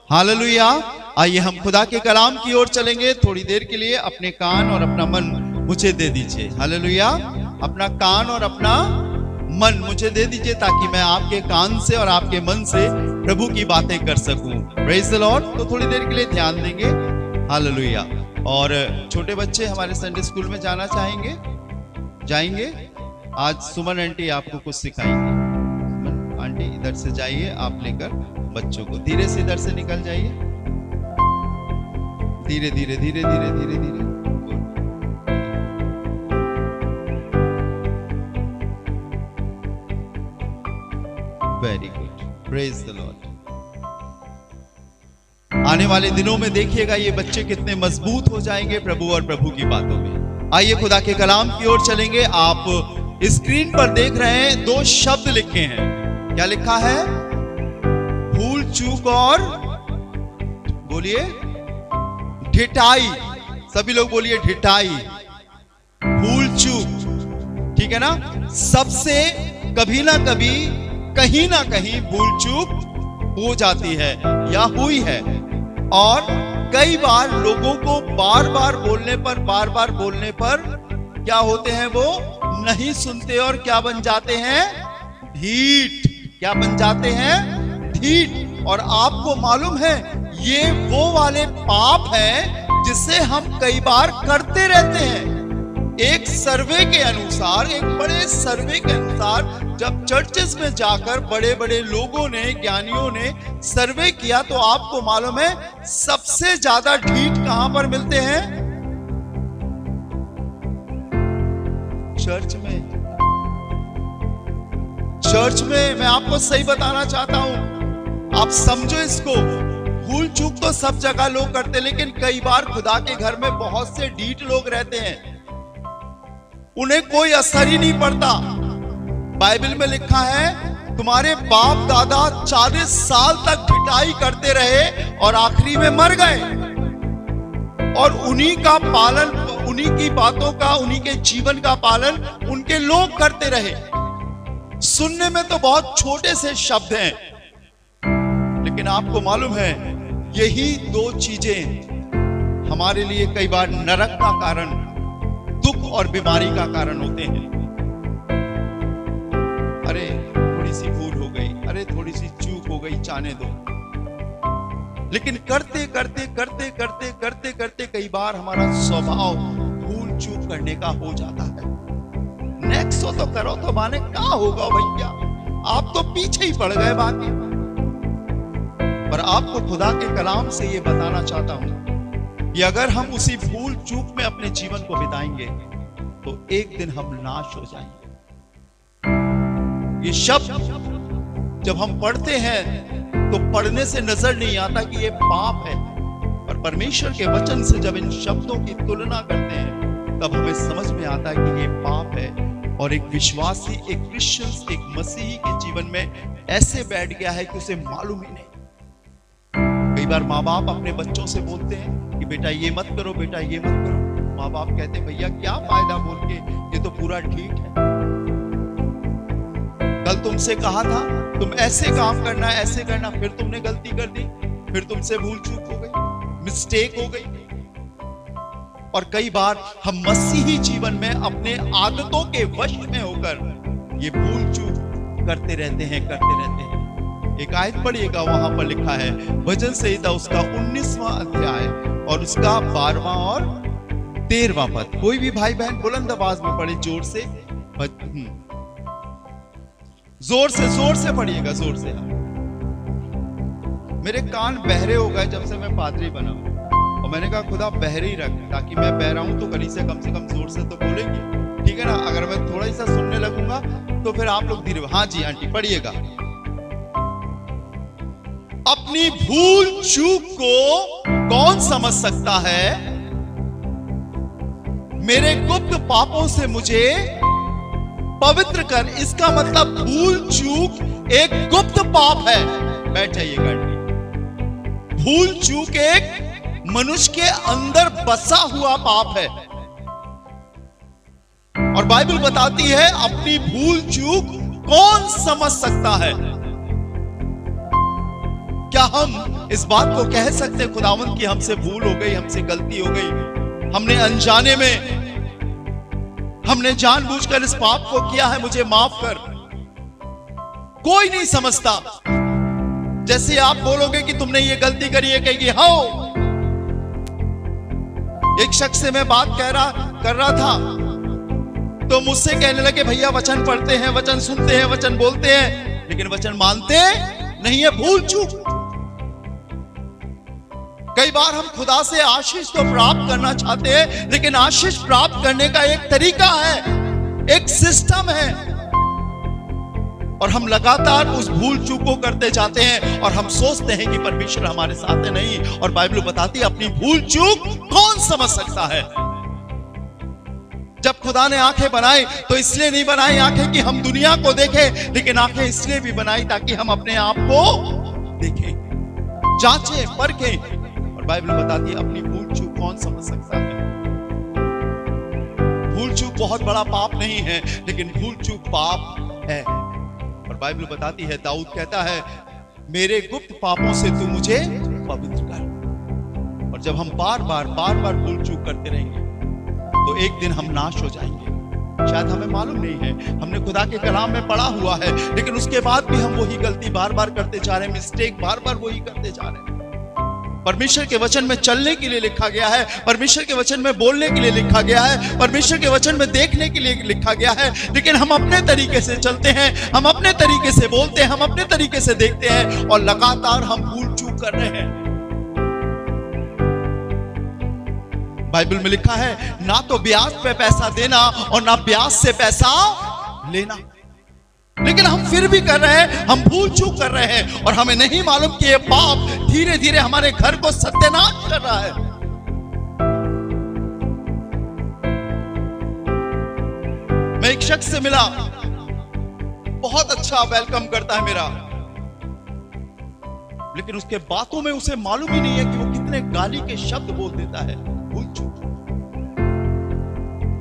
Hallelujah. आइए हम खुदा के कलाम की ओर चलेंगे। थोड़ी देर के लिए अपने कान और अपना मन मुझे दे दीजिए। हालेलुया। अपना कान और अपना मन मुझे दे दीजिए ताकि मैं आपके कान से और आपके मन से प्रभु की बातें कर सकूं। Praise the Lord. तो थोड़ी देर के लिए ध्यान देंगे। हालेलुया। और छोटे बच्चे हमारे संडे स्कूल में जाना चाहेंगे, जाएंगे। आज सुमन आंटी आपको कुछ सिखाएंगे। आंटी इधर से जाइए, आप लेकर बच्चों को धीरे से इधर से निकल जाइए। धीरे धीरे धीरे धीरे धीरे धीरे। Very good. Praise the Lord. आने वाले दिनों में देखिएगा ये बच्चे कितने मजबूत हो जाएंगे प्रभु और प्रभु की बातों में। आइए खुदा के कलाम की ओर चलेंगे। आप स्क्रीन पर देख रहे हैं दो शब्द लिखे हैं। क्या लिखा है? भूल चूक और बोलिए ढिठाई। सभी लोग बोलिए ढिठाई। भूल चूक, ठीक है ना। सबसे कभी ना कभी कहीं ना कहीं भूल चूक हो जाती है या हुई है। और कई बार लोगों को बार बार बोलने पर क्या होते हैं? वो नहीं सुनते और क्या बन जाते हैं? ढीठ। क्या बन जाते हैं? ढीठ। और आपको मालूम है ये वो वाले पाप हैं जिसे हम कई बार करते रहते हैं। एक सर्वे के अनुसार, एक बड़े सर्वे के अनुसार, जब चर्चेस में जाकर बड़े बड़े लोगों ने, ज्ञानियों ने सर्वे किया तो आपको मालूम है सबसे ज्यादा ढीठ कहां पर मिलते हैं? चर्च में। चर्च में। मैं आपको सही बताना चाहता हूं, आप समझो इसको। भूल चूक तो सब जगह लोग करते, लेकिन कई बार खुदा के घर में बहुत से ढीठ लोग रहते हैं, उन्हें कोई असर ही नहीं पड़ता। बाइबल में लिखा है तुम्हारे बाप दादा 40 साल तक ढिठाई करते रहे और आखिरी में मर गए। और उन्हीं का पालन, उन्हीं की बातों का, उन्हीं के जीवन का पालन उनके लोग करते रहे। सुनने में तो बहुत छोटे से शब्द हैं, लेकिन आपको मालूम है यही दो चीजें हमारे लिए कई बार नरक का कारण, दुख और बीमारी का कारण होते हैं। अरे थोड़ी सी भूल हो गई, अरे थोड़ी सी चूक हो गई, जाने दो। लेकिन करते करते करते करते करते करते कई बार हमारा स्वभाव भूल चूक करने का हो जाता है। नेक्स्ट हो तो करो तो माने क्या होगा भैया, आप तो पीछे ही पड़ गए बाकी। पर आपको खुदा के कलाम से ये बताना चाहता हूं कि अगर हम उसी भूल चूक में अपने जीवन को बिताएंगे तो एक दिन हम नाश हो जाएंगे। ये शब्द जब हम पढ़ते हैं तो पढ़ने से नजर नहीं आता कि ये पाप है, पर परमेश्वर के वचन से जब इन शब्दों की तुलना करते हैं तब हमें समझ में आता है कि ये पाप है। और एक विश्वासी, एक क्रिश्चियन, एक मसीही के जीवन में ऐसे बैठ गया है कि उसे मालूम ही नहीं। कई बार माँ बाप अपने बच्चों से बोलते हैं कि बेटा ये मत करो, बेटा ये मत करो। माँ बाप कहते हैं भैया क्या फायदा बोल के, ये तो पूरा ठीक है। कल तुमसे कहा था तुम ऐसे काम करना, ऐसे करना, फिर तुमने गलती कर दी, फिर तुमसे भूल चूक हो गई, मिस्टेक हो गई। और कई बार हम मसीही जीवन में अपने आदतों के वश में होकर ये भूल चूक करते रहते हैं। एक आयत पढ़िएगा, वहां पर लिखा है भजन संहिता उसका 19वां अध्याय और उसका 12वां और 13वां पद। कोई भी भाई बहन बुलंद आवाज में पढ़े, जोर से जोर से पढ़िएगा, जोर से। मेरे कान बहरे हो गए जब से मैं पादरी बना, और मैंने कहा खुदा बहरे ही रख, ताकि मैं बह रहा हूं तो कली से कम जोर से तो बोलेंगे, ठीक है ना। अगर मैं थोड़ा सा सुनने लगूंगा तो फिर आप लोग धीरे। हाँ जी आंटी पढ़िएगा। अपनी भूल चूक को कौन समझ सकता है? मेरे गुप्त पापों से मुझे पवित्र कर। इसका मतलब भूल चूक एक गुप्त पाप है। बैठ जाइएगा आंटी। भूल चूक एक मनुष्य के अंदर बसा हुआ पाप है, और बाइबल बताती है अपनी भूल चूक कौन समझ सकता है। क्या हम इस बात को कह सकते खुदावंद की हमसे भूल हो गई, हमसे गलती हो गई, हमने अनजाने में, हमने जानबूझकर इस पाप को किया है, मुझे माफ कर। कोई नहीं समझता। जैसे आप बोलोगे कि तुमने ये गलती करी है, कहेगी हाँ। एक शख्स से मैं बात कर रहा था तो मुझसे कहने लगे, भैया वचन पढ़ते हैं, वचन सुनते हैं, वचन बोलते हैं, लेकिन वचन मानते नहीं है, भूल चूक। कई बार हम खुदा से आशीष तो प्राप्त करना चाहते हैं, लेकिन आशीष प्राप्त करने का एक तरीका है, एक सिस्टम है, और हम लगातार उस भूल चूक को करते जाते हैं और हम सोचते हैं कि परमेश्वर हमारे साथ है। नहीं, और बाइबल बताती है अपनी भूल चूक कौन समझ सकता है। जब खुदा ने आंखें बनाई तो इसलिए नहीं बनाई आंखें कि हम दुनिया को देखें, लेकिन आंखें इसलिए भी बनाई ताकि हम अपने आप को देखें, जांचें, परखें। और बाइबल बताती है अपनी भूल चूक कौन समझ सकता है। भूल चूक बहुत बड़ा पाप नहीं है, लेकिन भूल चूक पाप है। और बाइबल बताती है, दाऊद कहता है, मेरे गुप्त पापों से तू मुझे पवित्र कर। और जब हम बार बार भूल चूक करते रहेंगे तो एक दिन हम नाश हो जाएंगे। शायद हमें मालूम नहीं है, हमने खुदा के कलाम में पढ़ा हुआ है, लेकिन उसके बाद भी हम वही गलती बार बार करते जा रहे हैं, मिस्टेक बार बार वही करते जा रहे हैं। परमेश्वर के वचन में चलने के लिए लिखा गया है, परमेश्वर के वचन में बोलने के लिए लिखा गया है, परमेश्वर के वचन में देखने के लिए लिखा गया है, लेकिन हम अपने तरीके से चलते हैं, हम अपने तरीके से बोलते हैं, हम अपने तरीके से देखते हैं, और लगातार हम भूल चूक कर रहे हैं। बाइबल में लिखा है, ना तो ब्याज पे पैसा देना और ना ब्याज से पैसा लेना, लेकिन हम फिर भी कर रहे हैं, हम भूल चूक कर रहे हैं, और हमें नहीं मालूम कि ये पाप धीरे धीरे हमारे घर को सत्यानाश कर रहा है। मैं एक शख्स से मिला, बहुत अच्छा वेलकम करता है मेरा, लेकिन उसके बातों में उसे मालूम ही नहीं है कि वो कितने गाली के शब्द बोल देता है। भूल चूक।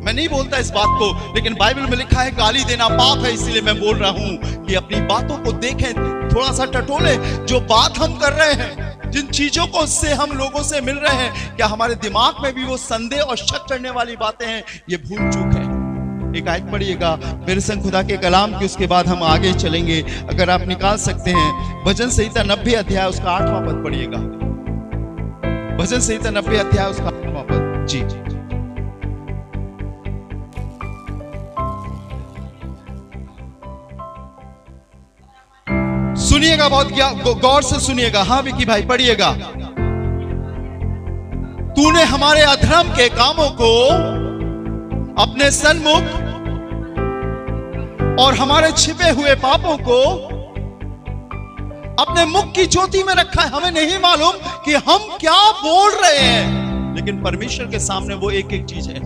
मैं नहीं बोलता इस बात को, लेकिन बाइबल में लिखा है गाली देना पाप है, इसीलिए मैं बोल रहा हूं कि अपनी बातों को देखें, थोड़ा सा टटोले। जो बात हम कर रहे हैं, जिन चीजों को से हम लोगों से मिल रहे हैं, क्या हमारे दिमाग में भी वो संदेह और शक करने वाली बातें हैं? ये भूल चूक है। एक आयत पढ़िएगा मेरे संग खुदा के कलाम की, उसके बाद हम आगे चलेंगे। अगर आप निकाल सकते हैं, भजन संहिता 90 अध्याय उसका 8वां पद पढ़िएगा। भजन संहिता 90 अध्याय उसका 8वां पद। जी जी, सुनिएगा, बहुत गौर से सुनिएगा। हाँ विकी भाई पढ़िएगा। तूने हमारे अधर्म के कामों को अपने सन्मुख और हमारे छिपे हुए पापों को अपने मुख की ज्योति में रखा है। हमें नहीं मालूम कि हम क्या बोल रहे हैं, लेकिन परमेश्वर के सामने वो एक एक चीज है।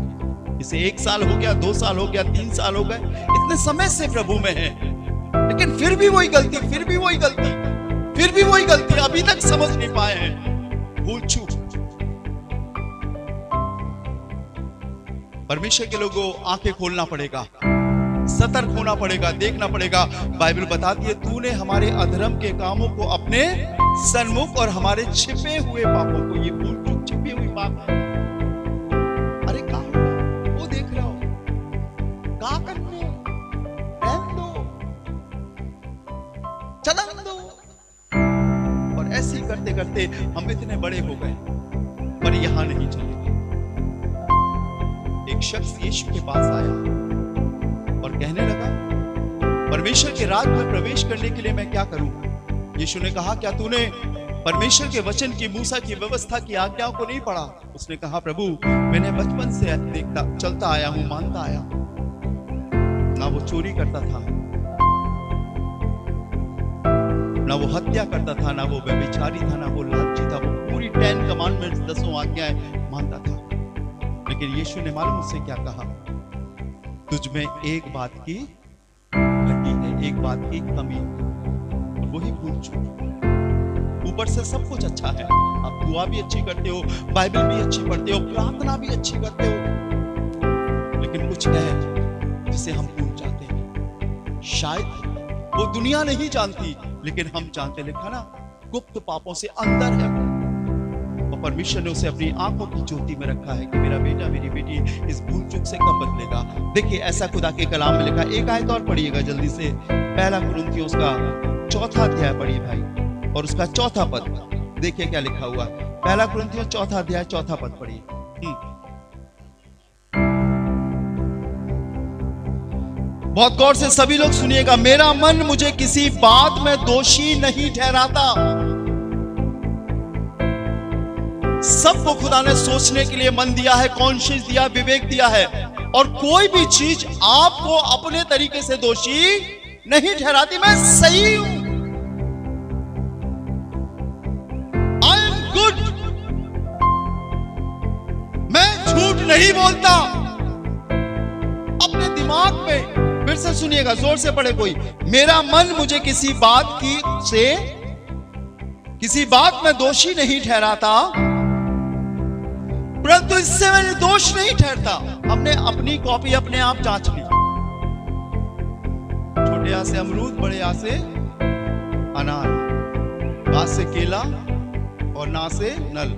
इसे 1 साल हो गया, 2 साल हो गया, 3 साल हो गए, इतने समय से प्रभु में है, लेकिन फिर भी वही गलती, फिर भी वही गलती, फिर भी वही गलती, अभी तक समझ नहीं पाए हैं। भूल चूक। परमेश्वर के लोगों आंखें खोलना पड़ेगा, सतर्क होना पड़ेगा, देखना पड़ेगा। बाइबल बताती है, तूने हमारे अधर्म के कामों को अपने सन्मुख और हमारे छिपे हुए पापों को। ये भूल चूक छिपी हुई पाप है। अरे क्या होगा, वो देख रहा हो, क्या करने, रहने दो, चलन दो। और ऐसे ही करते करते हम इतने बड़े हो गए, पर यहां नहीं चलेगा। एक शख्स यीशु के पास आया और कहने लगा, परमेश्वर के राज में प्रवेश करने के लिए मैं क्या करूं? यीशु ने कहा, क्या तूने परमेश्वर के वचन की, मूसा की व्यवस्था की आज्ञाओं को नहीं पढ़ा? उसने कहा, प्रभु मैंने बचपन से देखता चलता आया हूं, मानता आया। ना वो चोरी करता था, ना वो हत्या करता था, ना वो व्यभिचारी था, ना वो लालची था। वो पूरी 10 कमांडमेंट्स, 10 आज्ञाएं मानता था। लेकिन यीशु ने मालूम उससे क्या कहा? तुझ में एक बात की घटी है, एक बात की कमी है, और वही भूल चूक। ऊपर से सब कुछ अच्छा है, आप दुआ भी अच्छी करते हो, बाइबल भी अच्छी पढ़ते हो, प्रार्थना भी अच्छी करते हो, लेकिन कुछ है जिसे हम भूल जाते हैं। शायद वो दुनिया नहीं जानती, लेकिन हम जानते। लिखा ना, गुप्त पापों से अंदर है, और परमेश्वर ने उसे अपनी आंखों की ज्योति में रखा है कि मेरा बेटा मेरी बेटी इस भूल चूक से कब बदलेगा। देखिए ऐसा खुदा के कलाम में लिखा। एक आयत और पढ़िएगा जल्दी से, पहला कुरिन्थियों उसका 4वां अध्याय पढ़िए भाई, और उसका 4वां पद देखिए क्या लिखा हुआ। पहला कुरिन्थियों 4वां अध्याय 4वां पद पढ़िए। बहुत गौर से सभी लोग सुनिएगा। मेरा मन मुझे किसी बात में दोषी नहीं ठहराता। सबको खुदा ने सोचने के लिए मन दिया है, कॉन्शियस दिया, विवेक दिया है, और कोई भी चीज आपको अपने तरीके से दोषी नहीं ठहराती। मैं सही हूं, आई एम गुड, मैं झूठ नहीं बोलता। अपने दिमाग में फिर से सुनिएगा, जोर से पढ़े कोई। मेरा मन मुझे किसी बात में दोषी नहीं ठहराता, परंतु इससे मैं निर्दोष नहीं ठहरता। हमने अपनी कॉपी अपने आप जांच ली। छोटे आ से अमरूद, बड़े आ से अनार, बा से केला और ना से नल।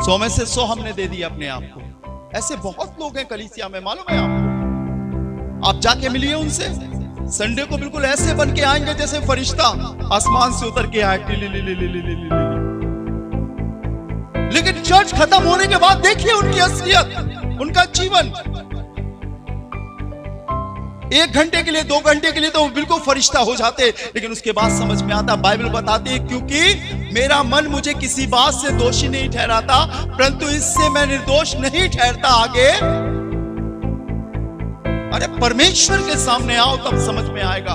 100 में से 100 हमने दे दिया अपने आप को। ऐसे बहुत लोग हैं कलीसिया में, मालूम है आपको। आप जाके मिलिए उनसे, संडे को बिल्कुल ऐसे बन के आएंगे जैसे फरिश्ता आसमान से उतर के आए। लेकिन चर्च खत्म होने के बाद देखिए उनकी असलियत, उनका जीवन। 1 घंटे के लिए, 2 घंटे के लिए तो बिल्कुल फरिश्ता हो जाते, लेकिन उसके बाद समझ में आता, बाइबल बताती है, क्योंकि मेरा मन मुझे किसी बात से दोषी नहीं ठहराता, परंतु इससे मैं निर्दोष नहीं ठहरता। आगे, अरे परमेश्वर के सामने आओ तब समझ में आएगा।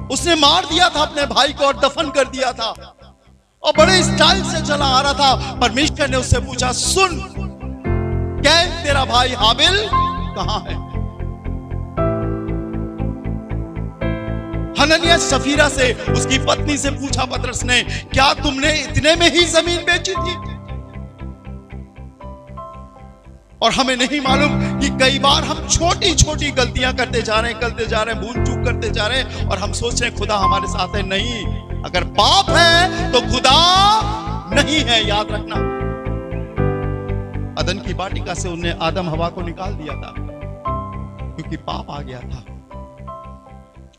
उसने मार दिया था अपने भाई को और दफन कर दिया था, और बड़े स्टाइल से चला आ रहा था। परमेश्वर ने उससे पूछा, सुन, क्या तेरा भाई हाबिल कहां है? हननिया सफीरा से, उसकी पत्नी से पूछा पतरस ने, क्या तुमने इतने में ही जमीन बेची थी? और हमें नहीं मालूम कि कई बार हम छोटी छोटी गलतियां करते जा रहे हैं, भूल चूक करते जा रहे हैं, और हम सोच रहे हैं खुदा हमारे साथ है। नहीं, अगर पाप है तो खुदा नहीं है, याद रखना। अदन की वाटिका से उन्हें आदम हवा को निकाल दिया था क्योंकि पाप आ गया था।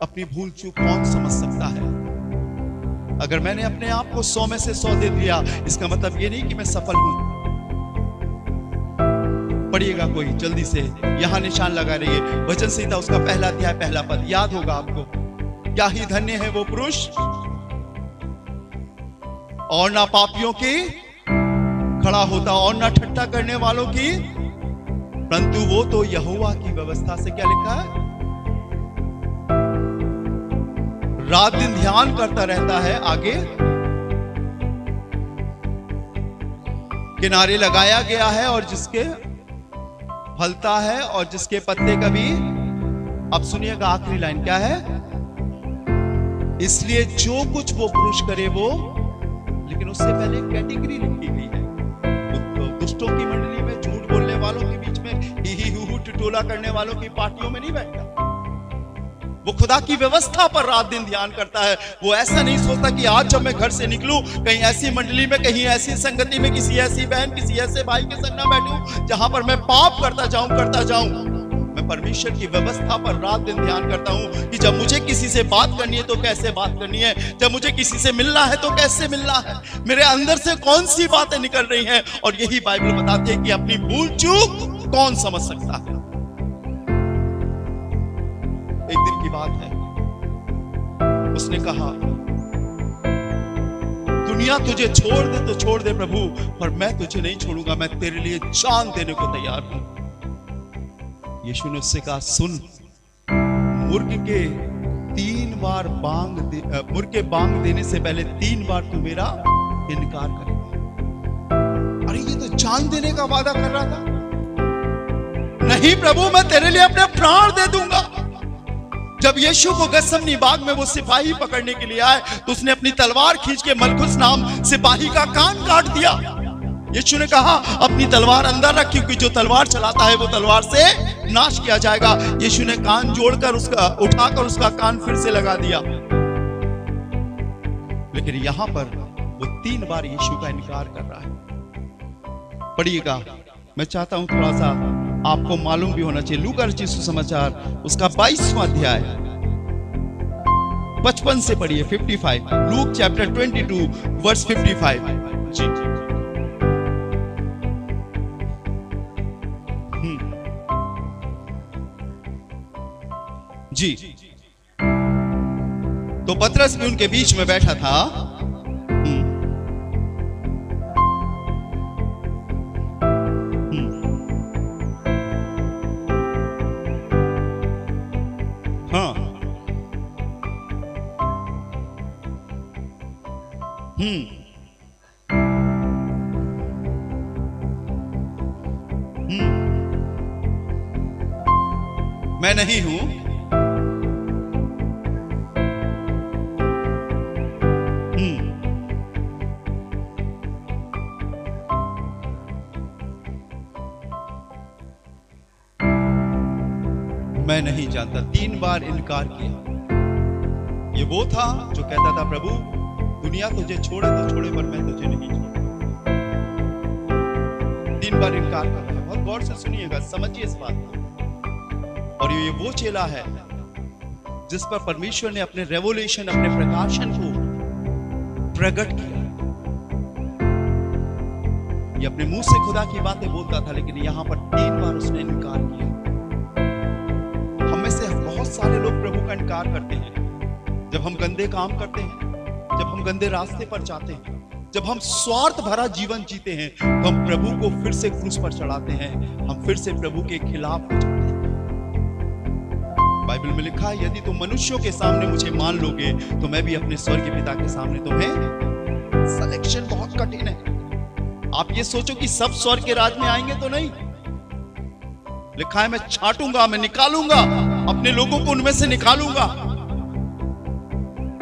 अपनी भूल चूक कौन समझ सकता है? अगर मैंने अपने आप को 100 में से 100 दे दिया, इसका मतलब ये नहीं कि मैं सफल हूं। पढ़िएगा कोई जल्दी से, यहां निशान लगा रही है, वचन संहिता उसका 1 अध्याय 1 पद, याद होगा आपको। क्या ही धन्य है वो पुरुष और ना पापियों की खड़ा होता और ना ठट्ठा करने वालों की, परंतु वो तो यहोवा की व्यवस्था से, क्या लिखा है, रात दिन ध्यान करता रहता है। आगे, किनारे लगाया गया है और जिसके फलता है और जिसके पत्ते कभी, अब सुनिएगा आखिरी लाइन क्या है, इसलिए जो कुछ वो पुरुष करे वो, लेकिन उससे पहले कैटेगरी लिखी गई है। दुष्टों की मंडली में, झूठ बोलने वालों के बीच में, ही हू टिटोला करने वालों की पार्टियों में नहीं बैठता। वो खुदा की व्यवस्था पर रात दिन ध्यान करता है। वो ऐसा नहीं सोचता कि आज जब मैं घर से निकलूं कहीं ऐसी मंडली में, कहीं ऐसी संगति में, किसी ऐसी बहन, किसी ऐसे भाई के संग ना बैठूं जहां पर मैं पाप करता जाऊं। मैं परमेश्वर की व्यवस्था पर रात दिन ध्यान करता हूं कि जब मुझे किसी से बात करनी है तो कैसे बात करनी है, जब मुझे किसी से मिलना है तो कैसे मिलना है, मेरे अंदर से कौन सी बातें निकल रही हैं। और यही बाइबल बताती है कि अपनी भूल चूक कौन समझ सकता है। एक दिन की बात है, उसने कहा, दुनिया तुझे छोड़ दे तो छोड़ दे प्रभु, पर मैं तुझे नहीं छोड़ूंगा, मैं तेरे लिए जान देने को तैयार हूं। यीशु ने उससे कहा, सुन, मुर्ग के 3 बार मुर्ग के बांग देने से पहले 3 बार तू मेरा इनकार करेगा। अरे ये तो जान देने का वादा कर रहा था। नहीं प्रभु, मैं तेरे लिए अपने प्राण दे दूंगा। जब यीशु को गत्समनी बाग में वो सिपाही पकड़ने के लिए आए तो उसने अपनी तलवार खींच के मलखुस नाम सिपाही का कान काट दिया। यीशु ने कहा अपनी तलवार अंदर रख, क्योंकि जो तलवार चलाता है वो तलवार से नाश किया जाएगा। यीशु ने कान जोड़कर उसका उठाकर उसका कान फिर से लगा दिया। लेकिन यहां पर वो 3 बार यीशु का इनकार कर रहा है। पढ़िएगा, मैं चाहता हूं थोड़ा सा आपको मालूम भी होना चाहिए। लूका रचित सुसमाचार उसका 22वां अध्याय 55 से पढ़िए, 55। Luke chapter 22 verse 55। जी जी। तो पतरस भी उनके बीच में बैठा था। हाँ, मैं नहीं हूं, मैं नहीं जानता। 3 बार इनकार किया। ये वो था जो कहता था प्रभु दुनिया तुझे छोड़े तो छोड़े पर मैं तुझे नहीं छोड़ूंगा। 3 बार इनकार कर रहा है। बहुत गौर से सुनिएगा, समझिए इस बात को। और ये वो चेला है जिस पर परमेश्वर ने अपने रेवोल्यूशन, अपने प्रकाशन को प्रकट किया। ये अपने मुंह से खुदा की बातें बोलता था, लेकिन यहां पर 3 बार उसने इनकार किया। बहुत सारे लोग प्रभु का इनकार करते हैं जब हम गंदे काम करते हैं, जब हम गंदे रास्ते पर जाते हैं, जब हम स्वार्थ भरा जीवन जीते हैं, तो हम प्रभु को फिर से क्रूस पर चढ़ाते हैं, हम फिर से प्रभु के खिलाफ हो जाते हैं। बाइबल में लिखा है यदि तुम मनुष्यों के सामने मुझे मान लोगे तो मैं भी अपने स्वर्गीय पिता के सामने तुम्हें। सिलेक्शन बहुत कठिन है। आप ये सोचो कि सब स्वर्ग के राज में आएंगे तो नहीं। लिखा है मैं छांटूंगा, मैं निकालूंगा, अपने लोगों को उनमें से निकालूंगा।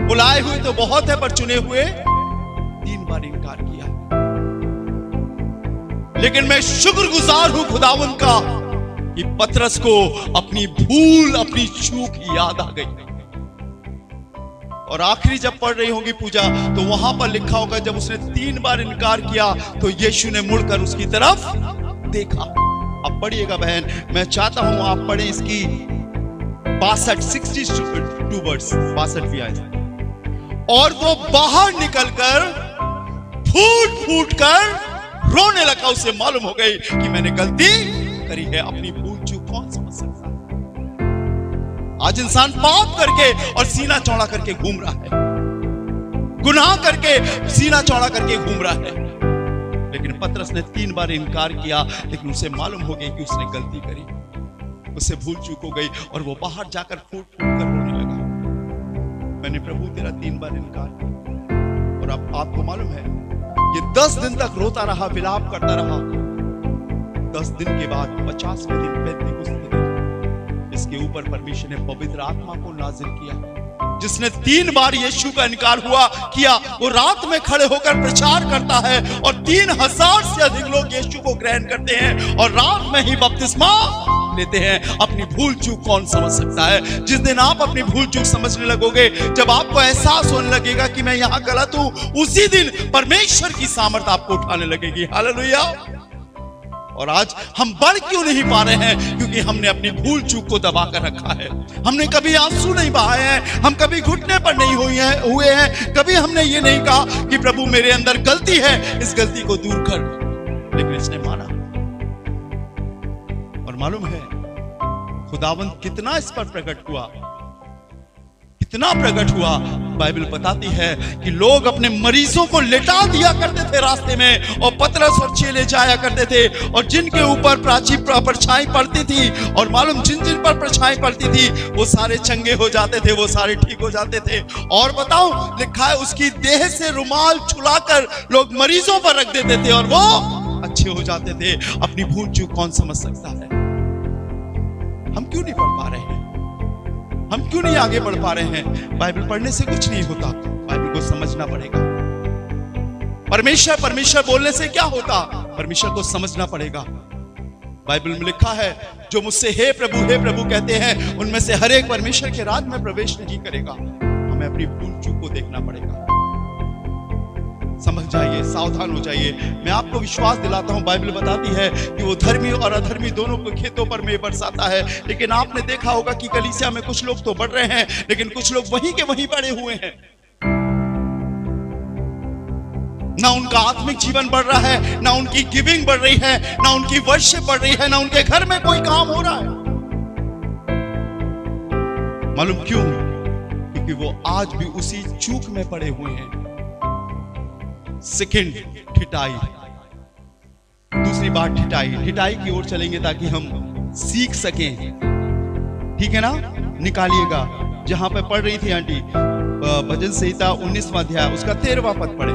बुलाए हुए तो बहुत है पर चुने हुए 3 बार इनकार किया। लेकिन मैं शुक्रगुजार हूं खुदावंद का कि पतरस को अपनी भूल, अपनी चूक याद आ गई। और आखिरी जब पढ़ रही होगी पूजा तो वहां पर लिखा होगा जब उसने 3 बार इनकार किया तो यीशु ने मुड़कर उसकी तरफ देखा। अब पढ़िएगा बहन, मैं चाहता हूं आप पढ़ें इसकी 62 वर्ड्स, 62 भी आए। और वो बाहर निकलकर फूट फूट कर रोने लगा। उसे मालूम हो गई कि मैंने गलती करी है। अपनी भूल चूक कौन समझ सकता है? आज इंसान पाप करके और सीना चौड़ा करके घूम रहा है, गुनाह करके सीना चौड़ा करके घूम रहा है। लेकिन पतरस ने 3 बार इनकार किया, लेकिन उसे मालूम हो गई कि उसने गलती करी, उससे भूल चूक हो गई और वो बाहर जाकर फूट फूट कर रोने लगा। मैंने प्रभु तेरा 3 बार इनकार किया। और अब आपको मालूम है ये 10 दिन तक रोता रहा, विलाप करता रहा। 10 दिन के बाद 50वें दिन पेंतीकोस्त के दिन इसके ऊपर परमेश्वर ने पवित्र आत्मा को नाजिल किया। जिसने 3 बार यीशु का इनकार किया, वो रात में खड़े होकर प्रचार करता है और 3000 से अधिक लोग यीशु को ग्रहण करते हैं और रात में ही बपतिस्मा लेते हैं। अपनी भूल चूक कौन समझ सकता है? जिस दिन आप अपनी भूल चूक समझने लगोगे, जब आपको एहसास होने लगेगा कि मैं यहां गलत हूं, उसी दिन परमेश्वर की सामर्थ्य आपको उठाने लगेगी। हालेलुया। और आज हम बढ़ क्यों नहीं पा रहे हैं? क्योंकि हमने अपनी भूल चूक को दबा कर रखा है। हमने कभी आंसू नहीं बहाए हैं, हम कभी घुटने पर नहीं हुए हैं, कभी हमने ये नहीं कहा कि प्रभु मेरे अंदर गलती है, इस गलती को दूर कर। लेकिन इसने माना। और मालूम है खुदावंद कितना इस पर प्रकट हुआ, कितना प्रकट हुआ। बाइबल बताती है कि लोग अपने मरीजों को लेटा दिया करते थे रास्ते में, और पतरस और चेले जाया करते थे, और जिनके ऊपर परछाई पड़ती थी, और मालूम जिन जिन पर परछाई पड़ती थी वो सारे चंगे हो जाते थे, वो सारे ठीक हो जाते थे। और बताओ लिखा है उसकी देह से रुमाल छुलाकर लोग मरीजों पर रख देते थे और वो अच्छे हो जाते थे। अपनी भूल चूक कौन समझ सकता है? हम क्यों नहीं पढ़ पा रहे हैं? हम क्यों नहीं आगे बढ़ पा रहे हैं? बाइबल पढ़ने से कुछ नहीं होता, बाइबल को समझना पड़ेगा। परमेश्वर बोलने से क्या होता? परमेश्वर को समझना पड़ेगा। बाइबल में लिखा है, जो मुझसे हे प्रभु कहते हैं, उनमें से हर एक परमेश्वर के राज में प्रवेश नहीं करेगा। हमें अपनी भूल चूक को देखना पड़ेगा। समझ जाइए, सावधान हो जाइए। मैं आपको विश्वास दिलाता हूं, बाइबल बताती है कि वो धर्मी और अधर्मी दोनों को खेतों पर में बरसाता है। लेकिन आपने देखा होगा कि कलीसिया में कुछ लोग तो बढ़ रहे हैं, लेकिन कुछ लोग वहीं के वहीं पड़े हुए हैं। ना उनका आत्मिक जीवन बढ़ रहा है, ना उनकी गिविंग बढ़ रही है, ना उनकी वर्शिप बढ़ रही है, ना उनके घर में कोई काम हो रहा है। मालूम क्यों? क्योंकि वो आज भी उसी चूक में पड़े हुए हैं। सेकंड, ठिठाई। दूसरी बात ठिठाई की ओर चलेंगे ताकि हम सीख सकें। ठीक है ना? निकालिएगा, जहां पे पढ़ रही थी आंटी, भजन संहिता 19वां अध्याय, उसका 13वां पद पढ़े।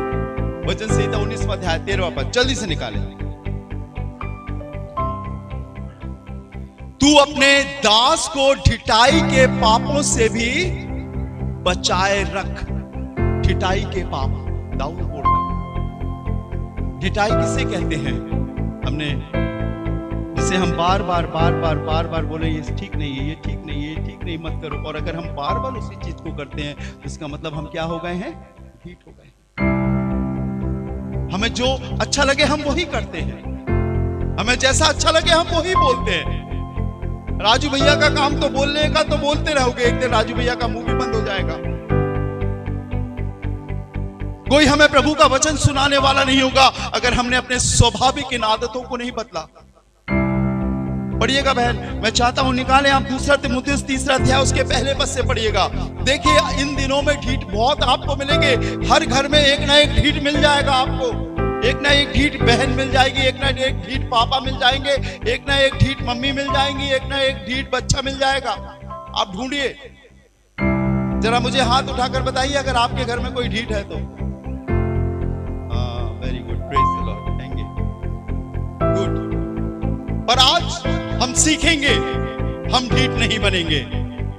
भजन संहिता 19वां अध्याय 13वां पद, जल्दी से निकाले। तू अपने दास को ठिठाई के पापों से भी बचाए रख। ठिठाई के पाप, दाऊद बोल रहा है। ठिठाई किसे कहते हैं? हमने जिसे हम बार बार बोले ये ठीक नहीं है, ये ठीक नहीं है, ये ठीक नहीं, मत करो। और अगर हम बार बार उसी चीज को करते हैं तो इसका मतलब हम क्या हो गए हैं? ढीठ हो गए। हमें जो अच्छा लगे हम वही करते हैं, हमें जैसा अच्छा लगे हम वही बोलते हैं। राजू भैया का काम तो बोलने का, तो बोलते रहोगे, एक दिन राजू भैया का मुंह भी बंद हो जाएगा। कोई हमें प्रभु का वचन सुनाने वाला नहीं होगा अगर हमने अपने स्वाभाविक इन आदतों को नहीं बदला। पढ़िएगा बहन, मैं चाहता हूं निकालें आप 2 तीमुथियुस 3 अध्याय, उसके पहले पद से पढ़िएगा। देखिए, इन दिनों में ढीठ बहुत आपको मिलेंगे। हर घर में एक ना एक ढीठ मिल जाएगा आपको। एक ना एक ढीठ बहन मिल जाएगी, एक ना एक ढीठ पापा मिल जाएंगे, एक ना एक ढीठ मम्मी मिल जाएंगी, एक ना एक ढीठ बच्चा मिल जाएगा। आप ढूंढिए, जरा मुझे हाथ उठाकर बताइए अगर आपके घर में कोई ढीठ है तो। Very good, praise the Lord, thank you, good. पर आज हम सीखेंगे, हम ढीठ नहीं बनेंगे,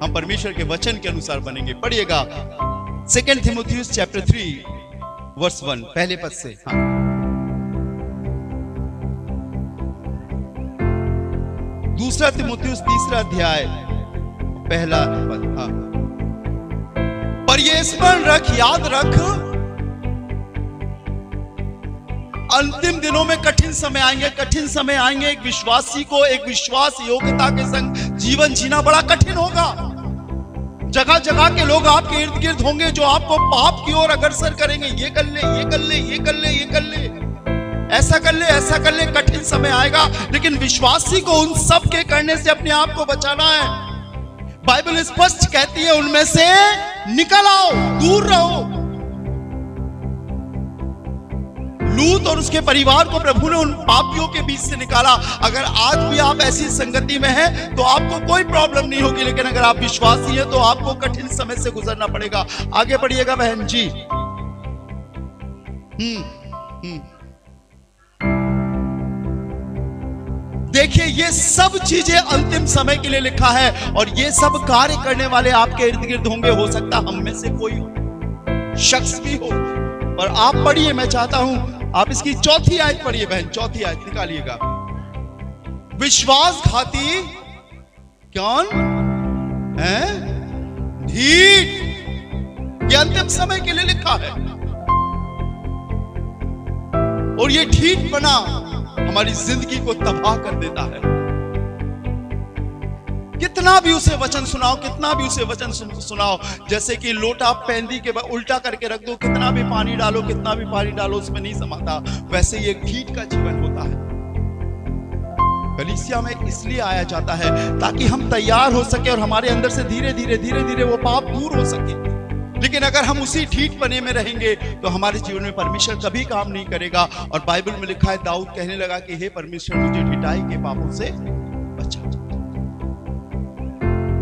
हम परमेश्वर के वचन के अनुसार बनेंगे। पढ़िएगा 2 तीमुथियुस चैप्टर 3 वर्स 1, पहले पद से। हाँ, 2 तीमुथियुस 3 अध्याय पहला पद। हाँ, पर ये स्मरण रख, याद रख, अंतिम दिनों में कठिन समय आएंगे। कठिन समय आएंगे, एक विश्वासी को एक विश्वास योग्यता के संग जीवन जीना बड़ा कठिन होगा। जगह जगह के लोग आपके इर्द गिर्द होंगे जो आपको पाप की ओर अग्रसर करेंगे। ये कर ले, ये कर ले, ये कर ले, ये कर ले, ऐसा कर ले, ऐसा कर ले। कठिन समय आएगा, लेकिन विश्वासी को उन सब के करने से अपने आप को बचाना है। बाइबल स्पष्ट कहती है, उनमें से निकल आओ, दूर रहो। लूत और उसके परिवार को प्रभु ने उन पापियों के बीच से निकाला। अगर आज भी आप ऐसी संगति में हैं तो आपको कोई प्रॉब्लम नहीं होगी, लेकिन अगर आप विश्वासी हैं तो आपको कठिन समय से गुजरना पड़ेगा। आगे बढ़िएगा बहन जी। देखिए, ये सब चीजें अंतिम समय के लिए लिखा है, और ये सब कार्य करने वाले आपके इर्द गिर्द होंगे। हो सकता हम में से कोई शख्स भी हो। और आप पढ़िए, मैं चाहता हूं आप इसकी 4थी आयत पढ़िए बहन, 4थी आयत निकालिएगा। विश्वासघाती कौन है? ढीठ। ये अंतिम समय के लिए लिखा है, और ये ढीठ बना हमारी जिंदगी को तबाह कर देता है। कितना भी उसे वचन सुनाओ, कितना भी उसे वचन सुनाओ, जैसे कि लोटा पेंदी के उल्टा करके रख दो, कितना भी पानी डालो, कितना भी पानी डालो, उसमें नहीं समाता। वैसे ये ढीठ का जीवन होता है। कलीसिया में इसलिए आया जाता है ताकि हम तैयार हो सके और हमारे अंदर से धीरे धीरे वो पाप दूर हो सके। लेकिन अगर हम उसी ढीठ पने में रहेंगे तो हमारे जीवन में परमेश्वर कभी काम नहीं करेगा। और बाइबल में लिखा है, दाऊद कहने लगा कि हे परमेश्वर, मुझे ढिठाई के पापों से बचा।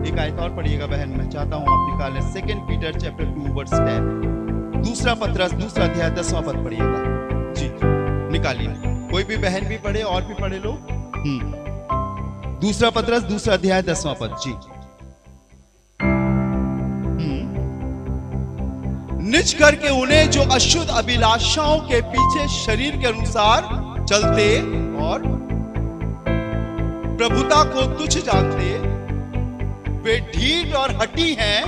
एक आयत और पढ़िएगा बहन, मैं चाहता हूं आप निकालें 2 पीटर चैप्टर 2 वर्स 10। 2 पत्रस 2 अध्याय 10वां पद पढ़िएगा जी, निकालिए। कोई भी बहन भी पढ़े और भी पढ़े लोग। 2 पत्रस 2 अध्याय 10वां पद जी। निज करके उन्हें जो अशुद्ध अभिलाषाओं के पीछे शरीर के अनुसार चलते और प्रभुता को तुच्छ जानते, वे ढीठ और हठी हैं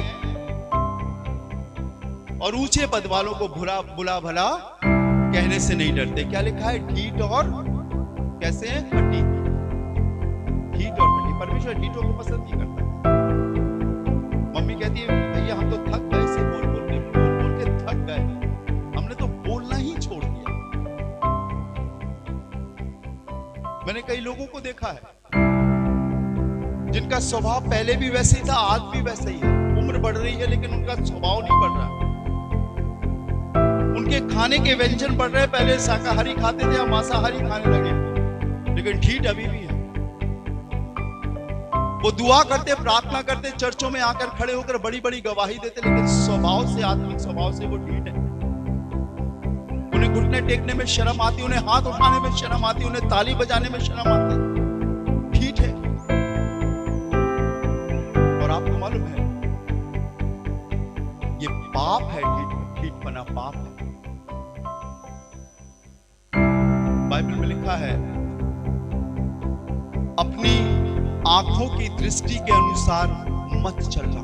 और ऊंचे पद वालों को बुला भला कहने से नहीं डरते। क्या लिखा है? ढीठ और कैसे हैं? हठी। ढीठ और हठी। परमेश्वर ढीठों को पसंद नहीं करता। मम्मी कहती है भैया हम तो थक गए से बोल के थक गए, हमने तो बोलना ही छोड़ दिया। मैंने कई लोगों को देखा है जिनका स्वभाव पहले भी वैसे ही था, आज भी वैसे ही है। उम्र बढ़ रही है लेकिन उनका स्वभाव नहीं बढ़ रहा। उनके खाने के व्यंजन बढ़ रहे, पहले शाकाहारी खाते थे अब मांसाहारी खाने लगे, लेकिन ढीठ अभी भी है। वो दुआ करते, प्रार्थना करते, चर्चों में आकर खड़े होकर बड़ी बड़ी गवाही देते, लेकिन स्वभाव से, आत्मिक स्वभाव से वो ढीठ है। उन्हें घुटने टेकने में शर्म आती, उन्हें हाथ उठाने में शर्म आती, उन्हें ताली बजाने में शर्म आती। ढीठ है। और आपको मालूम है ये पाप है। ढीठपना पाप है। बाइबल में लिखा है अपनी आंखों की दृष्टि के अनुसार मत चलना।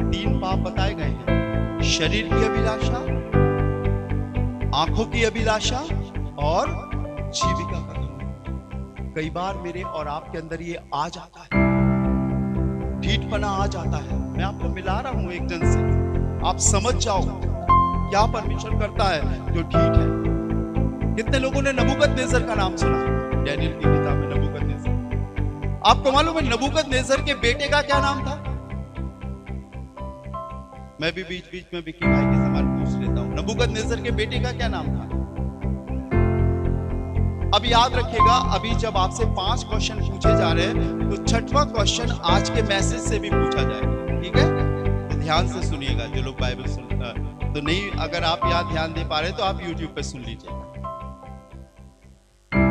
3 पाप बताए गए हैं: शरीर की अभिलाषा, आंखों की अभिलाषा और जीविका का धन। कई बार मेरे और आपके अंदर ये आ जाता है, ढीठपना आ जाता है। मैं आपको मिला रहा हूं एक जन से, आप समझ जाओ क्या परमेश्वर करता है जो ढीठ है। कितने लोगों ने नबूकदनेस्सर का नाम सुना? डैनियल की किताब में नबूकदनेस्सर। आपको मालूम है नबूकदनेस्सर के बेटे का क्या नाम था? मैं भी बीच बीच में विक्की भाई के सवाल पूछ लेता हूं। नबूकदनेस्सर के बेटे का क्या नाम था? अब याद रखिएगा, अभी जब आपसे 5 क्वेश्चन पूछे जा रहे हैं तो 6वां क्वेश्चन आज के मैसेज से भी पूछा जाएगा। ठीक है, तो ध्यान से सुनिएगा जो लोग बाइबल सुनता है। तो नहीं, अगर आप यहाँ ध्यान दे पा रहे तो आप यूट्यूब पे सुन लीजिए।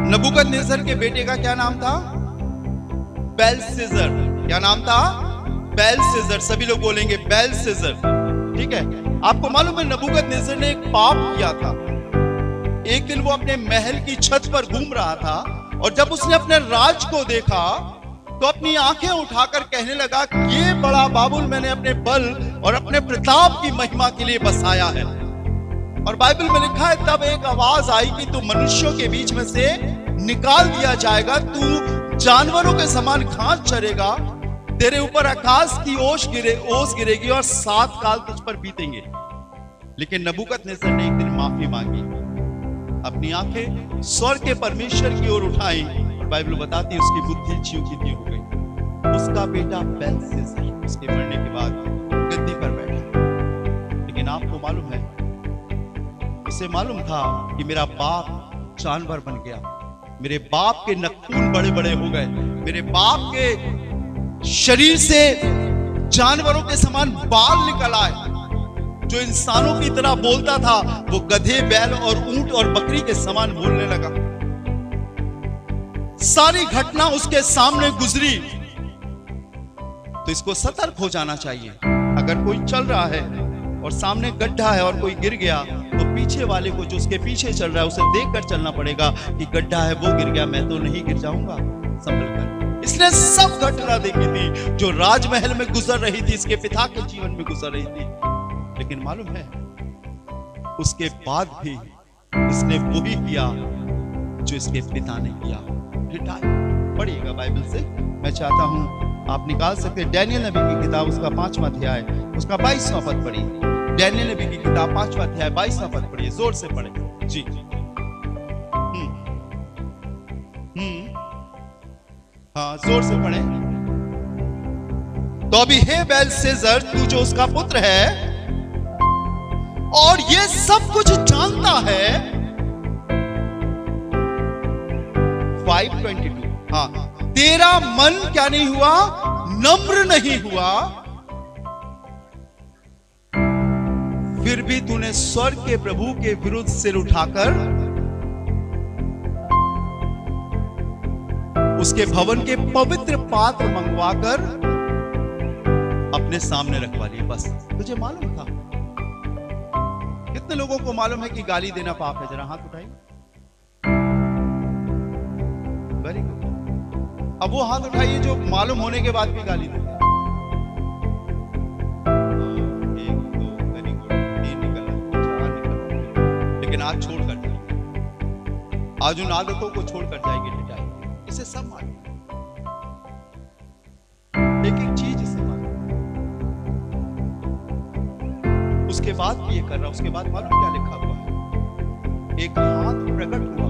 नबूकदनेस्सर के बेटे का क्या नाम था? बेलशस्सर। क्या नाम था? बेलशस्सर। सभी लोग बोलेंगे बेलशस्सर। ठीक है, आपको मालूम है नबूकदनेस्सर ने एक पाप किया था। एक दिन वो अपने महल की छत पर घूम रहा था और जब उसने अपने राज को देखा तो अपनी आंखें उठाकर कहने लगा कि ये बड़ा बाबुल मैंने अपने बल और अपने प्रताप की महिमा के लिए बसाया है। और बाइबल में लिखा है तब एक आवाज आई कि तू मनुष्यों के बीच में से निकाल दिया जाएगा, तू जानवरों के समान घास चरेगा, तेरे ऊपर आकाश की ओस गिरेगी और 7 काल तुझ पर बीतेंगे। लेकिन नबूकदनेस्सर ने एक दिन माफी मांगी, अपनी आंखें स्वर्ग के परमेश्वर की ओर उठाई और बाइबल बताती है उसकी बुद्धि ज्यों की त्यों हो गई। उसका बेटा बेलशस्सर उसके मरने के बाद गद्दी पर बैठा। लेकिन आपको मालूम है, उसे मालूम था कि मेरा बाप जानवर बन गया, मेरे बाप के नखून बड़े बड़े हो गए, मेरे बाप के शरीर से जानवरों के समान बाल निकल आए। जो इंसानों की तरह बोलता था वो गधे, बैल और ऊंट और बकरी के समान बोलने लगा। सारी घटना उसके सामने गुजरी। तो इसको सतर्क हो जाना चाहिए। अगर कोई चल रहा है और सामने गड्ढा है और कोई गिर गया तो पीछे वाले को, जो उसके पीछे चल रहा है, उसे देखकर चलना पड़ेगा कि गड्ढा है, वो गिर गया, मैं तो नहीं गिर जाऊंगा, संभल कर। इसने सब घटना देखी थी जो राजमहल में गुजर रही थी, इसके पिता के जीवन में गुजर रही थी। लेकिन मालूम है उसके बाद भी इसने वो भी किया जो इसके पिता ने किया। पढ़िएगा बाइबल से, मैं चाहता हूं आप निकाल सकते डैनियल नबी की किताब, उसका 5वां अध्याय, उसका 22वां पद पढ़िए। डैनियल नबी की किताब 5वां अध्याय 22वां पद पढ़िए, जोर से पढ़े जी। हाँ, जोर से पढ़े। तो अभी हे बेलशस्सर, तू जो उसका पुत्र है और ये सब कुछ जानता है। 5:22, हाँ, तेरा मन क्या नहीं हुआ? नम्र नहीं हुआ, फिर भी तूने स्वर्ग के प्रभु के विरुद्ध सिर उठाकर उसके भवन के पवित्र पात्र मंगवाकर अपने सामने रखवा लिए। बस तुझे मालूम था? कितने लोगों को मालूम है कि गाली देना पाप है? जरा हाथ उठाइए। Very good. अब वो हाथ उठाइए जो मालूम होने के बाद भी गाली देते हैं। 1 2 वेरी गुड, 3 निकला, 4 निकला, लेकिन आज छोड़ कर जाएगी, आज उन आदतों को छोड़कर जाएगी लिटाई। इसे सब मालूम, एक एक चीज इसे मालूम। उसके बाद भी ये कर रहा, उसके बाद मालूम क्या लिखा हुआ है? एक हाथ प्रकट हुआ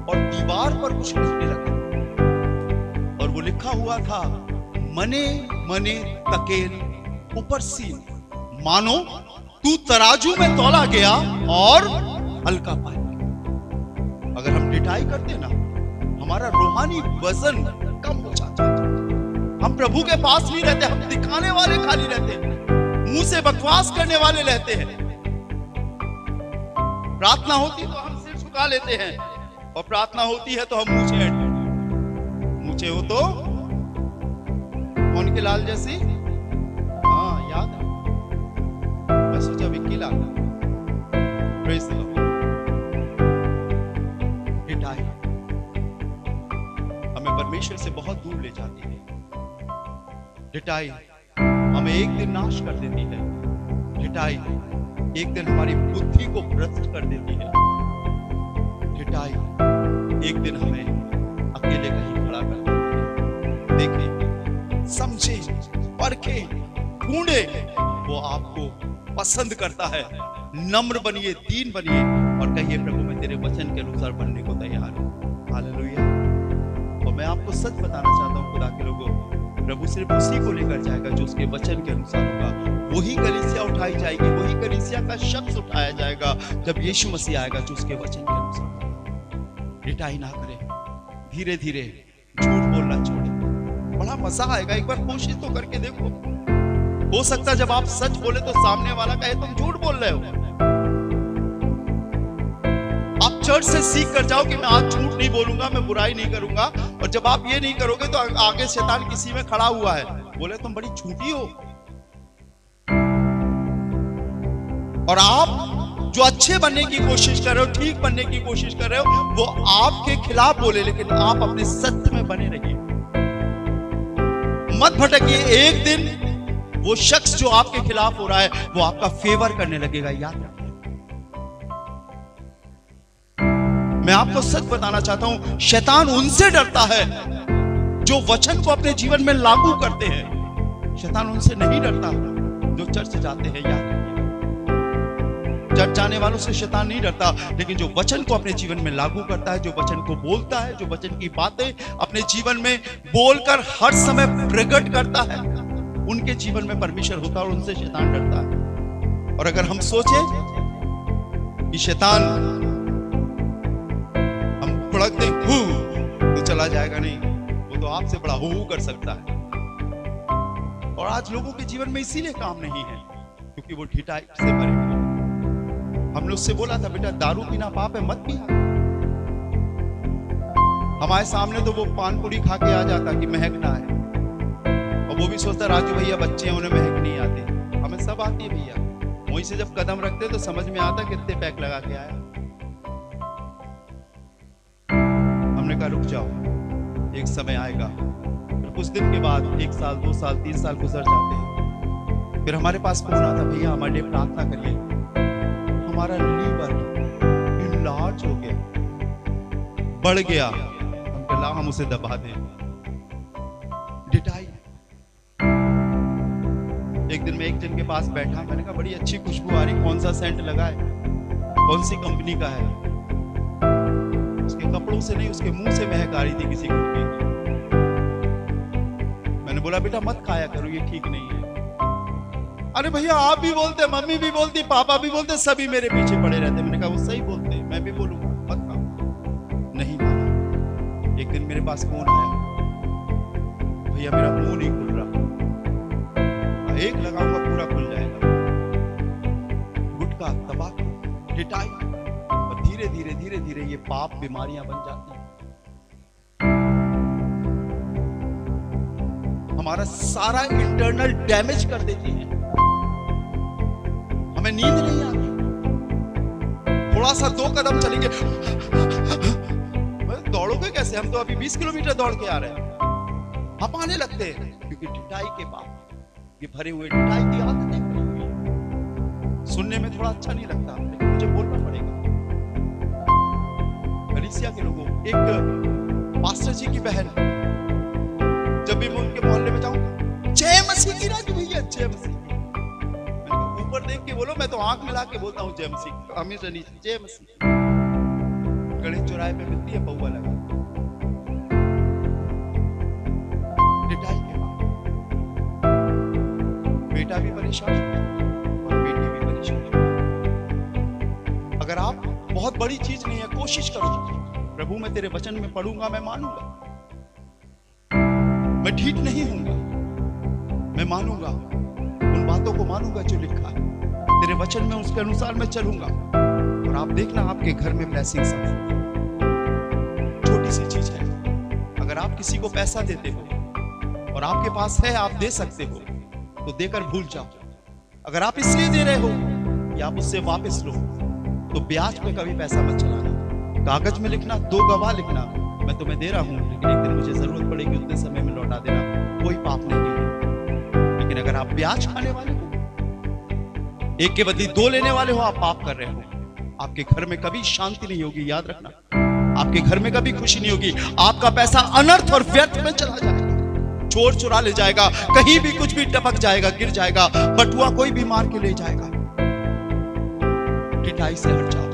और दीवार पर कुछ लिखने लगा, और वो लिखा हुआ था, मने मने तकेल ऊपर सीन, मानो तू तराजू में तौला गया और हल्का पाया। अगर हम लिटाई करते ना, हमारा रूहानी वजन कम हो जाता है। हम प्रभु के पास नहीं रहते, हम दिखाने वाले खाली रहते हैं, मुंह से बकवास करने वाले रहते हैं। प्रार्थना होती तो हम सिर झुका लेते हैं, और प्रार्थना होती है तो हम मूछे मूछे हो तो कौन के लाल जैसी, हाँ याद है, मैं सोचा Vicky Lal. Praise the lord. लिटाई हमें परमेश्वर से बहुत दूर ले जाती है। लिटाई हमें एक दिन नाश कर देती है। लिटाई एक दिन हमारी बुद्धि को भ्रष्ट कर देती है। लिटाई एक दिन हमें अकेले कहीं खड़ा कर देती है। देखें, समझे, परखे, ढूंढे, वो आपको पसंद करता है। नम्र बनिए, दीन बनिए, और कहिए प्रभु मैं तेरे वचन के अनुसार बनने को तैयार हूं। हालेलुया। और मैं आपको सच बताना चाहता हूं, खुदा के लोगों, प्रभु सिर्फ उसी को लेकर जाएगा जो उसके वचन के अनुसार होगा। वही कलीसिया उठाई जाएगी, वही कलीसिया का शख्स उठाया जाएगा जब यीशु मसीह आएगा, जो उसके वचन के अनुसार होगा। लिटाई ना करें, धीरे धीरे झूठ बोलना छोड़े, बड़ा मजा आएगा। एक बार कोशिश तो करके देखो। हो सकता है जब आप सच बोले तो सामने वाला कहे तुम झूठ बोल रहे हो। आप चर्च से सीख कर जाओ कि मैं आज झूठ नहीं बोलूंगा, मैं बुराई नहीं करूंगा, और जब आप ये नहीं करोगे तो आगे शैतान किसी में खड़ा हुआ है, बोले तुम बड़ी झूठी हो। और आप जो अच्छे बनने की कोशिश कर रहे हो, ठीक बनने की कोशिश कर रहे हो, वो आपके खिलाफ बोले, लेकिन आप अपने सत्य में बने रहिए, मत भटकिए। एक दिन वो शख्स जो आपके खिलाफ हो रहा है वो आपका फेवर करने लगेगा, याद रखिए। मैं आपको सच बताना चाहता हूं, शैतान उनसे डरता है जो वचन को अपने जीवन में लागू करते हैं। शैतान उनसे नहीं डरता जो चर्च जाते हैं, याद रखिए। चर्च जाने वालों से शैतान नहीं डरता, लेकिन जो वचन को अपने जीवन में लागू करता है, जो वचन को बोलता है, जो वचन की बातें अपने जीवन में बोलकर हर समय प्रकट करता है, उनके जीवन में परमेश्वर होता है और उनसे शैतान डरता है। और अगर हम सोचें कि शैतान हम भड़क दें तो चला जाएगा, नहीं, वो तो आपसे बड़ा हो कर सकता है। और आज लोगों के जीवन में इसीलिए काम नहीं है क्योंकि वो ढिठाई से भरे हुए। हमने उससे बोला था, बेटा दारू पीना पाप है, मत पिया। हमारे सामने तो वो पान पूरी खा के आ जाता कि महकना है, और वो भी सोचता राजू भैया बच्चे हैं, उन्हें महक नहीं आती। हमें सब आती है भैया। वहीं से जब कदम रखते तो समझ में आता कितने पैक लगा के आया। हमने कहा रुक जाओ, एक समय आएगा। फिर कुछ दिन के बाद 1 साल 2 साल 3 साल गुजर जाते हैं। फिर हमारे पास फोन आता, भैया हमारे लिए प्रार्थना करिए, हमारा लीवर इनलार्ज हो गया, बढ़ गया, हम उसे दबा दें। डिटाई। एक दिन मैं एक जन के पास बैठा, मैंने कहा बड़ी अच्छी खुशबू आ रही, कौन सा सेंट लगा है, कौन सी कंपनी का है? उसके कपड़ों से नहीं, उसके मुंह से महक आ रही थी किसी गुटके की। मैंने बोला बेटा मत खाया करो, ये ठीक नहीं है। अरे भैया आप भी बोलते, मम्मी भी बोलती, पापा भी बोलते, सभी मेरे पीछे पड़े रहते। मैंने कहा वो सही बोलते, मैं भी बोलूंगा मत खाओ। नहीं माना। एक दिन मेरे पास फोन आया, भैया मेरा मुंह नहीं खुल रहा, एक लगाऊंगा पूरा खुल जाएगा। गुटखा, तंबाकू, ढिठाई, और धीरे धीरे धीरे धीरे ये पाप बीमारियां बन जाती हैं। हमारा सारा इंटरनल डैमेज कर देती हैं। हमें नींद नहीं आती, थोड़ा सा 2 कदम चलेंगे, दौड़ोगे कैसे? हम तो अभी 20 किलोमीटर दौड़ के आ रहे हैं। हम आने लगते हैं क्योंकि ढिठाई के पाप, ये भरे हुए ढिठाई की आदतें भरी हुई है। सुनने में थोड़ा अच्छा नहीं लगता, लेकिन मुझे बोलना पड़ेगा। कलीसिया के लोगों, एक पास्टर जी की बहन, जब भी मैं उनके मोहल्ले में जाऊं, जय मसीह की राजू भैया, जय मसीह की। ऊपर देख के बोलो, मैं तो आंख मिला के बोलता हूँ जय मसीह, हमेशा नीचे जय मसीह। गणेश चौराहे पे मिलती है पौवा लगा, ढिठाई के बाद बेटा भी परेशान और बेटी भी परेशान। अगर आप बहुत बड़ी चीज नहीं है, कोशिश करो, प्रभु मैं तेरे वचन में पढ़ूंगा, मैं मानूंगा, मैं ठीक नहीं हूंगा, मैं मानूंगा, उन बातों को मानूंगा जो लिखा है तेरे वचन में, उसके अनुसार मैं चलूंगा। और आप देखना आपके घर में ब्लेसिंग्स आएंगी। छोटी सी चीज है, अगर आप किसी को पैसा देते हो और आपके पास है, आप दे सकते हो, तो देकर भूल जाओ। अगर आप इसलिए दे रहे हो कि आप उससे वापस लो, तो ब्याज पे कभी पैसा मत चलाना। कागज में लिखना, 2 गवाह लिखना, मैं तुम्हें दे रहा हूं, लेकिन एक दिन मुझे जरूरत पड़ेगी, उतने समय में लौटा देना, कोई पाप नहीं है। लेकिन अगर आप ब्याज खाने वाले हो, एक के बदले 2 लेने वाले हो, आप पाप कर रहे हो। आपके घर में कभी शांति नहीं होगी, याद रखना। आपके घर में कभी खुशी नहीं होगी। आपका पैसा अनर्थ और व्यर्थ में चला जाएगा, चोर चुरा ले जाएगा, कहीं भी कुछ भी टपक जाएगा, गिर जाएगा, बटुआ कोई भी मार के ले जाएगा। ढिठाई से हट जाओ,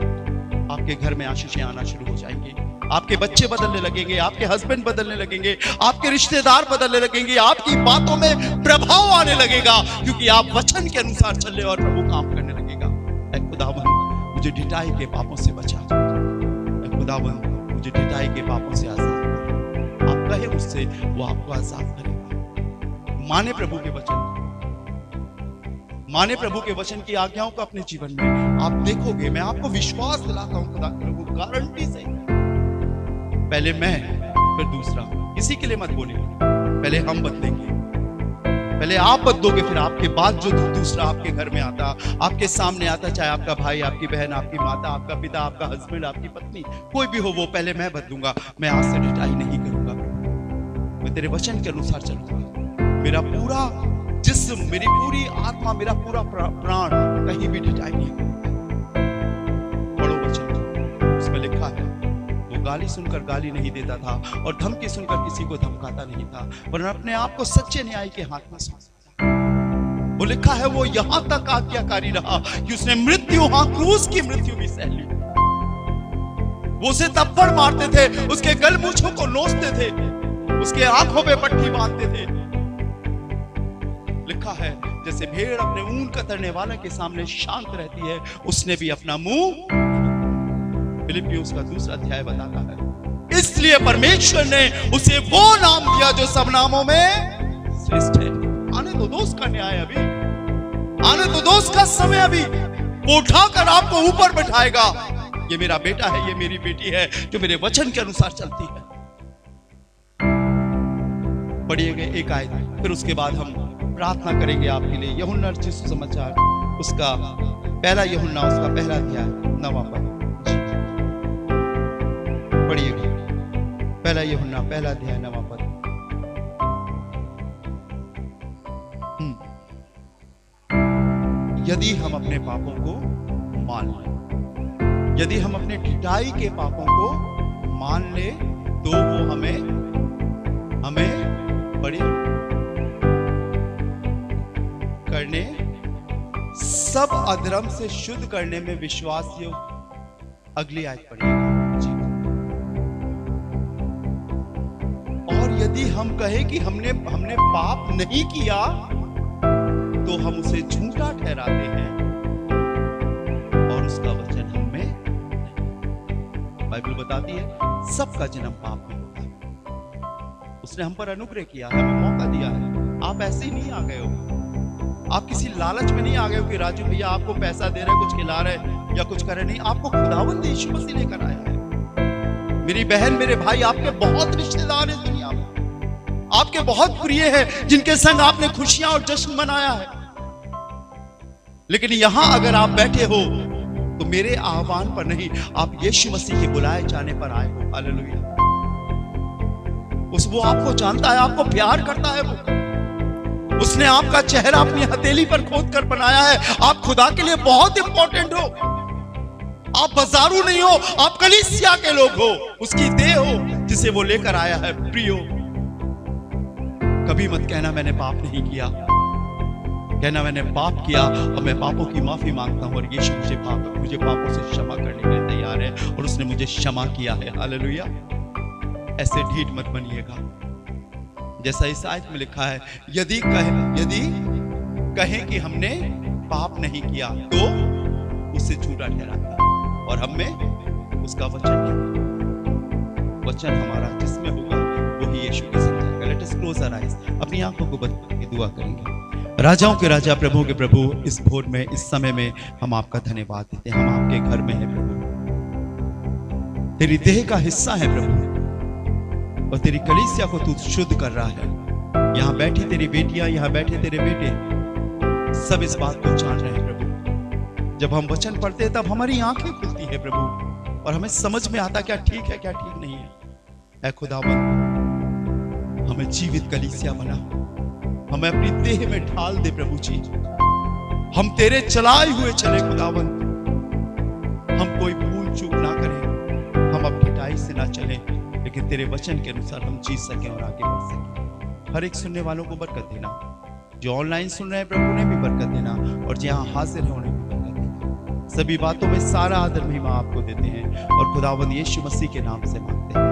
आपके घर में आशीषें आना शुरू हो जाएंगी। आपके बच्चे बदलने लगेंगे, आपके हस्बैंड बदलने लगेंगे, आपके रिश्तेदार बदलने लगेंगे, आपकी बातों में प्रभाव आने लगेगा, क्योंकि आप वचन के अनुसार चल रहे और प्रभु काम करने लगेगा। ऐ खुदावन, मुझे ढिठाई के पापों से बचा। ऐ खुदावन, मुझे ढिठाई के पापों से आजाद कर। आप कहे उससे, वो आपको आजाद करेगा। माने प्रभु के वचन, माने प्रभु के वचन की आज्ञाओं को अपने जीवन में। आप देखोगे, मैं आपको विश्वास दिलाता हूं खुदा के लोगों, गारंटी से। पहले मैं, फिर दूसरा, किसी के लिए मत बोलिए। पहले हम बदलेंगे, पहले आप बदलोगे, फिर आपके बाद जो दूसरा आपके घर में आता, आपके सामने आता, चाहे आपका भाई, आपकी बहन, आपकी माता, आपका पिता, आपका हस्बैंड, आपकी पत्नी, कोई भी हो, वो पहले मैं बदलूंगा। मैं आज से ढिठाई नहीं करूंगा, मैं तेरे वचन के अनुसार चलूंगा। मेरा पूरा जिस्म, मेरी पूरी आत्मा, मेरा पूरा प्राण कहीं भी ढिठाई नहीं करूंगा। पढ़ो वचन, उसमें लिखा है, गाली सुनकर गाली नहीं देता था और धमकी सुनकर किसी को धमकाता नहीं था, वरन अपने आप को सच्चे न्याय के हाथ में सौंपता था। वो लिखा है, वो यहां तक आज्ञाकारी रहा कि उसने मृत्यु, हां क्रूस की मृत्यु भी सह ली। वो उसे थप्पड़ मारते थे, उसके गल मूछों को नोचते थे, उसके आंखों पे पट्टी बांधते थे। लिखा है, जैसे भेड़ अपने ऊन कतरने वाले के सामने शांत रहती है, उसने भी अपना मुंह, फिलिपियों का 2 अध्याय बताता है। इसलिए परमेश्वर ने उसे वो नाम दिया जो सब नामों में श्रेष्ठ है। आने तो दोस्त का न्याय अभी, आने तो दोस्त का समय अभी। वो उठाकर आपको ऊपर बैठाएगा। ये मेरा बेटा है, ये मेरी बेटी है, जो मेरे वचन के अनुसार चलती है। पढ़िएगा एक आयत, फिर उसके बाद हम प्रार्थना करेंगे आपके लिए। यूहन्ना रचित सुसमाचार, उसका 1 यूहन्ना, उसका 1 अध्याय 9 पद पढ़िएगा। 1 यूहन्ना 1 अध्याय 9 पद। यदि हम अपने पापों को मान लें, यदि हम अपने ढिठाई के पापों को मान ले, तो वो हमें बड़े करने, सब अधर्म से शुद्ध करने में विश्वास योग्य। अगली आयत पढ़िएगा। और यदि हम कहें कि हमने पाप नहीं किया, तो हम उसे झूठा ठहराते हैं और उसका वचन हम में नहीं। बाइबल बताती है, सबका जन्म पाप में होता है। उसने हम पर अनुग्रह किया है, हमें मौका दिया है। आप ऐसे ही नहीं आ गए हो, आप किसी लालच में नहीं आ गए हो कि राजू भैया आपको पैसा दे रहे, कुछ खिला रहे या कुछ कर रहे। नहीं, आपको खुदावंद यीशु मसीह लेकर आया है। मेरी बहन, मेरे भाई, आपके बहुत रिश्तेदार हैं दुनिया में, आपके बहुत प्रिय हैं, जिनके संग आपने खुशियां और जश्न मनाया है। लेकिन यहां अगर आप बैठे हो, तो मेरे आह्वान पर नहीं, आप यीशु मसीह के बुलाए जाने पर आए हो। हालेलुया। वो आपको जानता है, आपको प्यार करता है। वो उसने आपका चेहरा अपनी हथेली पर खोद कर बनाया है। आप खुदा के लिए बहुत इंपॉर्टेंट हो। आप बाजारू नहीं हो, आप कलीसिया के लोग हो, उसकी देह हो जिसे वो लेकर आया है। प्रियो, कभी मत कहना मैंने पाप नहीं किया। कहना मैंने पाप किया और मैं पापों की माफी मांगता हूं और यीशु मुझे पापों से क्षमा करने के लिए तैयार है और उसने मुझे क्षमा किया है। हालेलुया। ऐसे ढीठ मत बनिएगा। जैसा इस आयत में लिखा है, यदि कहें कि हमने पाप नहीं किया तो उससे झूठा ठहराता और हम में उसका वचन हमारा जिसमें होगा वही यीशु के साथ जाएगा। Let us close our eyes. अपनी आंखों को बंद करके दुआ करेंगे। राजाओं के राजा, प्रभु के प्रभु, इस भोर में, इस समय में हम आपका धन्यवाद देते हैं। हम आपके घर में हैं प्रभु, तेरी देह का हिस्सा है प्रभु, और तेरी कलीसिया को तू शुद्ध कर रहा है। यहां बैठी तेरी बेटियां, यहां बैठे तेरे बेटे, सब इस बात को जान रहे हैं प्रभु। जब हम वचन पढ़ते हैं तब हमारी आंखें खुलती है प्रभु, और हमें समझ में आता क्या ठीक है क्या ठीक नहीं है। ऐ खुदावंद, हमें जीवित कलीसिया बना, हमें अपनी देह में ढाल दे प्रभु जी। हम तेरे चलाए हुए चले खुदावंद, हम कोई भूल चूक ना करें, हम अपनी ढाई से ना चलें, लेकिन तेरे वचन के अनुसार हम जी सकें और आगे बढ़ सकें। हर एक सुनने वालों को बरकत देना, जो ऑनलाइन सुन रहे हैं प्रभु उन्हें भी बरकत देना, और जहां हाजिर है उन्हें भी बरकत देना। सभी बातों में सारा आदर महिमा आपको देते हैं और खुदावंद यीशु मसीह के नाम से मांगते हैं।